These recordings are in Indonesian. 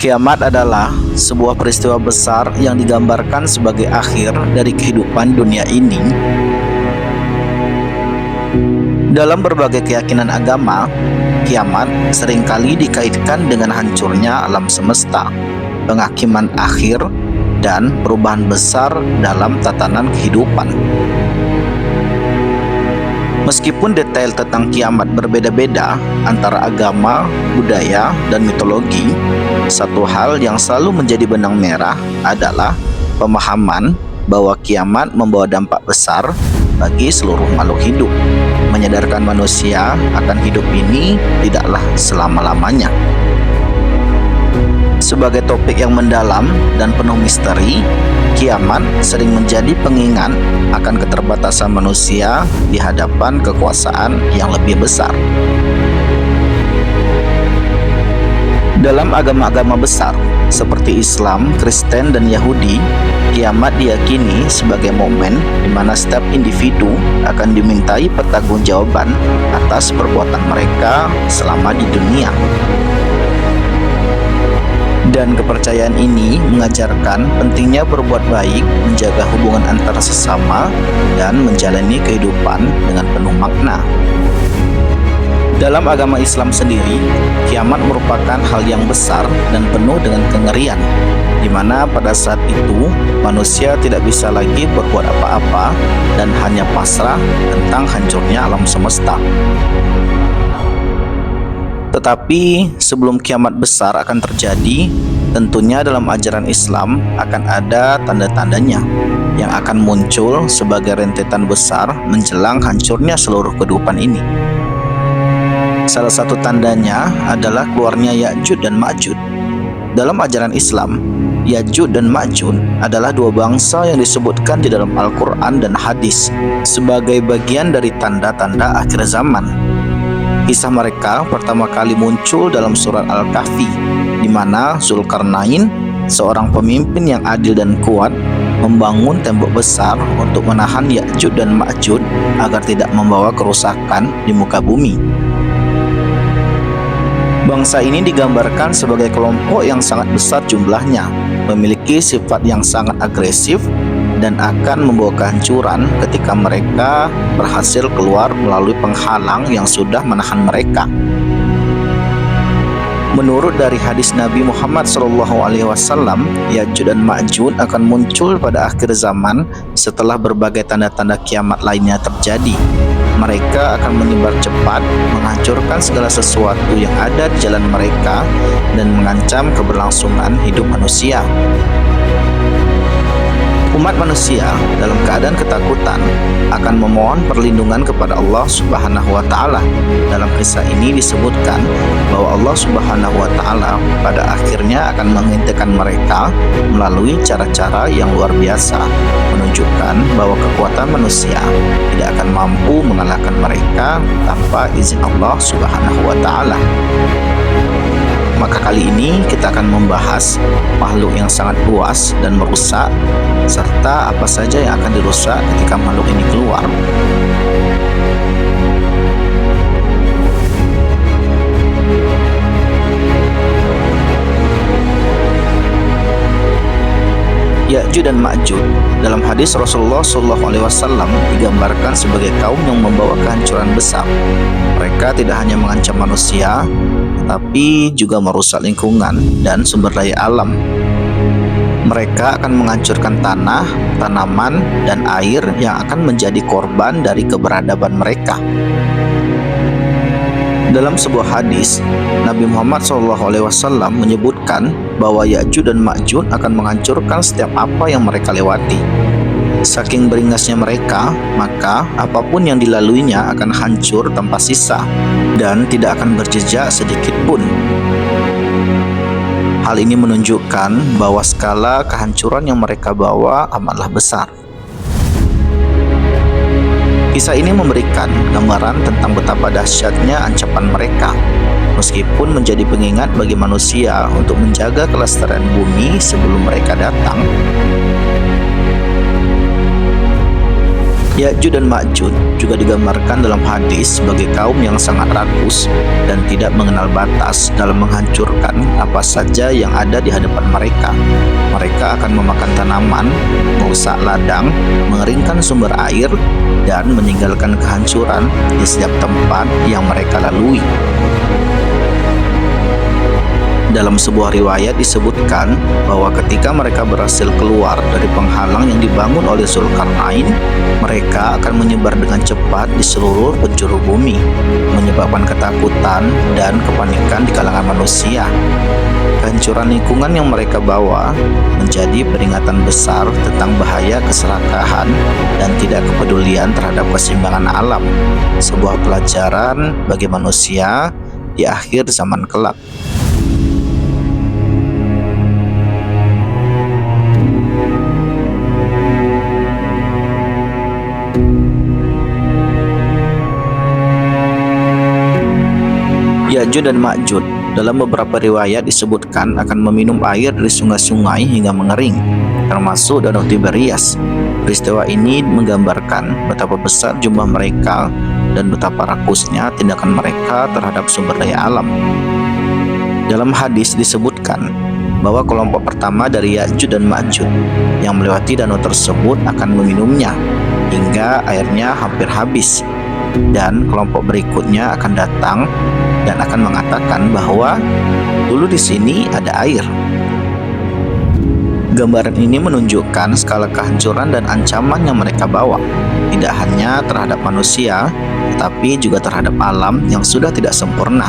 Kiamat adalah sebuah peristiwa besar yang digambarkan sebagai akhir dari kehidupan dunia ini. Dalam berbagai keyakinan agama, kiamat seringkali dikaitkan dengan hancurnya alam semesta, penghakiman akhir, dan perubahan besar dalam tatanan kehidupan. Meskipun detail tentang kiamat berbeda-beda antara agama, budaya, dan mitologi, satu hal yang selalu menjadi benang merah adalah pemahaman bahwa kiamat membawa dampak besar bagi seluruh makhluk hidup, menyadarkan manusia akan hidup ini tidaklah selama-lamanya. Sebagai topik yang mendalam dan penuh misteri, kiamat sering menjadi pengingat akan keterbatasan manusia di hadapan kekuasaan yang lebih besar. Dalam agama-agama besar seperti Islam, Kristen, dan Yahudi, kiamat diyakini sebagai momen di mana setiap individu akan dimintai pertanggungjawaban atas perbuatan mereka selama di dunia. Dan kepercayaan ini mengajarkan pentingnya berbuat baik, menjaga hubungan antara sesama, dan menjalani kehidupan dengan penuh makna. Dalam agama Islam sendiri, kiamat merupakan hal yang besar dan penuh dengan kengerian, di mana pada saat itu manusia tidak bisa lagi berbuat apa-apa dan hanya pasrah tentang hancurnya alam semesta. Tetapi sebelum kiamat besar akan terjadi, tentunya dalam ajaran Islam akan ada tanda-tandanya yang akan muncul sebagai rentetan besar menjelang hancurnya seluruh kehidupan ini. Salah satu tandanya adalah keluarnya Ya'juj dan Ma'juj. Dalam ajaran Islam, Ya'juj dan Ma'juj adalah dua bangsa yang disebutkan di dalam Al-Quran dan hadis sebagai bagian dari tanda-tanda akhir zaman. Kisah mereka pertama kali muncul dalam surat Al-Kahfi, di mana Zulkarnain, seorang pemimpin yang adil dan kuat, membangun tembok besar untuk menahan Ya'juj dan Ma'juj agar tidak membawa kerusakan di muka bumi. Bangsa ini digambarkan sebagai kelompok yang sangat besar jumlahnya, memiliki sifat yang sangat agresif, dan akan membawa kehancuran ketika mereka berhasil keluar melalui penghalang yang sudah menahan mereka. Menurut dari hadis Nabi Muhammad SAW, Ya'juj dan Ma'juj akan muncul pada akhir zaman setelah berbagai tanda-tanda kiamat lainnya terjadi. Mereka akan menyebar cepat, menghancurkan segala sesuatu yang ada di jalan mereka, dan mengancam keberlangsungan hidup manusia. Umat manusia dalam keadaan ketakutan akan memohon perlindungan kepada Allah Subhanahu wa Ta'ala. Dalam kisah ini disebutkan bahwa Allah Subhanahu wa Ta'ala pada akhirnya akan menghentikan mereka melalui cara-cara yang luar biasa, menunjukkan bahwa kekuatan manusia tidak akan mampu mengalahkan mereka tanpa izin Allah Subhanahu wa Ta'ala. Maka kali ini kita akan membahas makhluk yang sangat luas dan merusak, serta apa saja yang akan dirusak ketika makhluk ini keluar. Ya'juj dan Ma'juj dalam hadis Rasulullah SAW digambarkan sebagai kaum yang membawa kehancuran besar. Mereka tidak hanya mengancam manusia, tetapi juga merusak lingkungan dan sumber daya alam. Mereka akan menghancurkan tanah, tanaman, dan air yang akan menjadi korban dari keberadaban mereka. Dalam sebuah hadis, Nabi Muhammad SAW menyebutkan bahwa Ya'juj dan Ma'juj akan menghancurkan setiap apa yang mereka lewati. Saking beringasnya mereka, maka apapun yang dilaluinya akan hancur tanpa sisa dan tidak akan berjejak sedikit pun. Hal ini menunjukkan bahwa skala kehancuran yang mereka bawa amatlah besar. Kisah ini memberikan gambaran tentang betapa dahsyatnya ancaman mereka, meskipun menjadi pengingat bagi manusia untuk menjaga kelestarian bumi sebelum mereka datang. Ya'juj dan Ma'juj juga digambarkan dalam hadis sebagai kaum yang sangat rakus dan tidak mengenal batas dalam menghancurkan apa saja yang ada di hadapan mereka. Mereka akan memakan tanaman, merusak ladang, mengeringkan sumber air, dan meninggalkan kehancuran di setiap tempat yang mereka lalui. Dalam sebuah riwayat disebutkan bahwa ketika mereka berhasil keluar dari penghalang yang dibangun oleh Zulkarnain, mereka akan menyebar dengan cepat di seluruh penjuru bumi, menyebabkan ketakutan dan kepanikan di kalangan manusia. Kehancuran lingkungan yang mereka bawa menjadi peringatan besar tentang bahaya keserakahan dan tidak kepedulian terhadap keseimbangan alam, sebuah pelajaran bagi manusia di akhir zaman kelak. Ya'juj dan Ma'juj dalam beberapa riwayat disebutkan akan meminum air dari sungai-sungai hingga mengering, termasuk Danau Tiberias. Peristiwa ini menggambarkan betapa besar jumlah mereka dan betapa rakusnya tindakan mereka terhadap sumber daya alam. Dalam hadis disebutkan bahwa kelompok pertama dari Ya'juj dan Ma'juj yang melewati danau tersebut akan meminumnya hingga airnya hampir habis, dan kelompok berikutnya akan datang dan akan mengatakan bahwa dulu di sini ada air. Gambaran ini menunjukkan skala kehancuran dan ancaman yang mereka bawa, tidak hanya terhadap manusia, tetapi juga terhadap alam yang sudah tidak sempurna.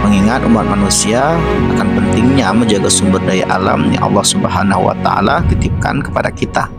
Mengingat umat manusia akan pentingnya menjaga sumber daya alam yang Allah Subhanahu wa Ta'ala titipkan kepada kita.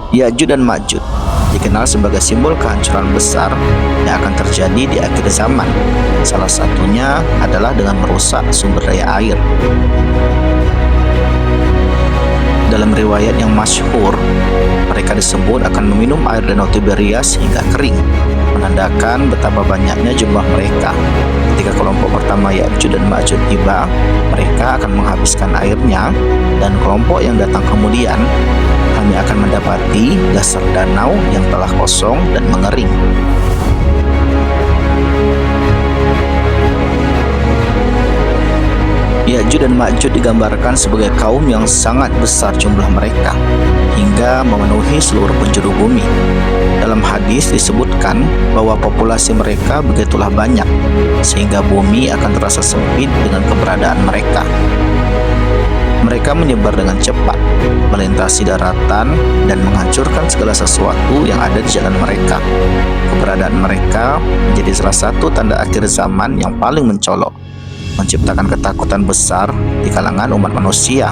Ya'juj dan Ma'juj dikenal sebagai simbol kehancuran besar yang akan terjadi di akhir zaman. Salah satunya adalah dengan merusak sumber daya air. Dalam riwayat yang masyhur, mereka disebut akan meminum air Danau Tiberias hingga kering, menandakan betapa banyaknya jumlah mereka. Ketika kelompok pertama Ya'juj dan Ma'juj tiba, mereka akan menghabiskan airnya, dan kelompok yang datang kemudian hanya akan mendapati dasar danau yang telah kosong dan mengering. Ya'juj dan Ma'juj digambarkan sebagai kaum yang sangat besar jumlah mereka, hingga memenuhi seluruh penjuru bumi. Dalam hadis disebutkan bahwa populasi mereka begitulah banyak, sehingga bumi akan terasa sempit dengan keberadaan mereka. Mereka menyebar dengan cepat, melintasi daratan, dan menghancurkan segala sesuatu yang ada di jalan mereka. Keberadaan mereka menjadi salah satu tanda akhir zaman yang paling mencolok, menciptakan ketakutan besar di kalangan umat manusia.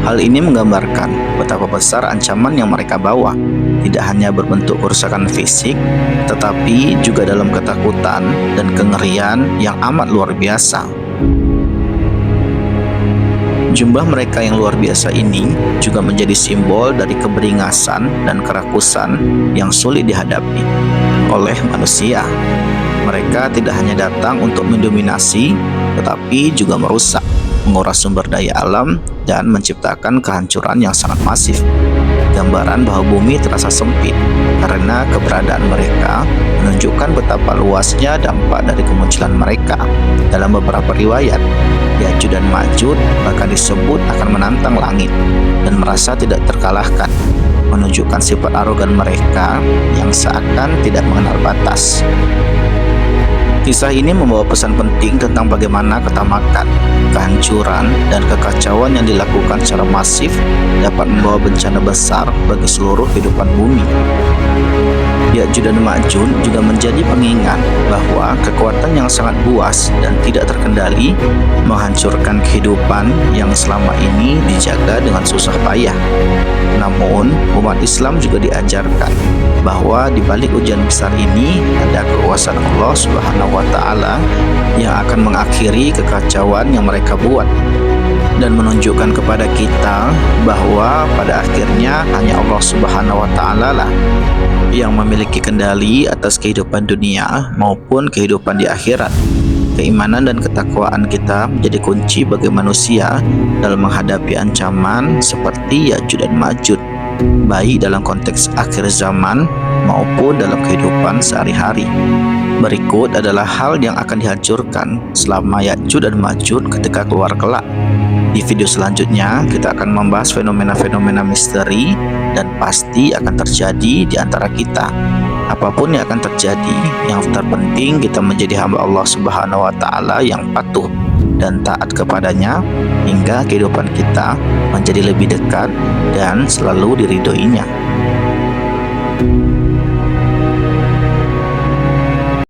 Hal ini menggambarkan betapa besar ancaman yang mereka bawa, tidak hanya berbentuk kerusakan fisik, tetapi juga dalam ketakutan dan kengerian yang amat luar biasa. Jumlah mereka yang luar biasa ini juga menjadi simbol dari keberingasan dan kerakusan yang sulit dihadapi oleh manusia. Mereka tidak hanya datang untuk mendominasi, tetapi juga merusak, menguras sumber daya alam, dan menciptakan kehancuran yang sangat masif. Gambaran bahwa bumi terasa sempit karena keberadaan mereka menunjukkan betapa luasnya dampak dari kemunculan mereka. Dalam beberapa riwayat, Ya'juj dan Ma'juj bahkan disebut akan menantang langit dan merasa tidak terkalahkan, menunjukkan sifat arogan mereka yang seakan tidak mengenal batas. Kisah ini membawa pesan penting tentang bagaimana ketamakan, kehancuran, dan kekacauan yang dilakukan secara masif dapat membawa bencana besar bagi seluruh kehidupan bumi. Ya'juj dan Ma'juj juga menjadi pengingat bahwa kekuatan yang sangat buas dan tidak terkendali menghancurkan kehidupan yang selama ini dijaga dengan susah payah. Namun, umat Islam juga diajarkan bahwa di balik ujian besar ini ada kekuasaan Allah Subhanahu wa Ta'ala yang akan mengakhiri kekacauan yang mereka buat, dan menunjukkan kepada kita bahwa pada akhirnya hanya Allah Subhanahu wa Ta'ala lah yang memiliki kendali atas kehidupan dunia maupun kehidupan di akhirat. Keimanan dan ketakwaan kita menjadi kunci bagi manusia dalam menghadapi ancaman seperti Ya'juj dan Ma'juj. baik dalam konteks akhir zaman maupun dalam kehidupan sehari-hari. Berikut adalah hal yang akan dihancurkan selama Ya'juj dan Ma'juj ketika keluar kelak. Di video selanjutnya, kita akan membahas fenomena-fenomena misteri dan pasti akan terjadi di antara kita. Apapun yang akan terjadi, yang terpenting kita menjadi hamba Allah Subhanahu wa Ta'ala yang patuh dan taat kepadanya hingga kehidupan kita menjadi lebih dekat dan selalu diridhoinya.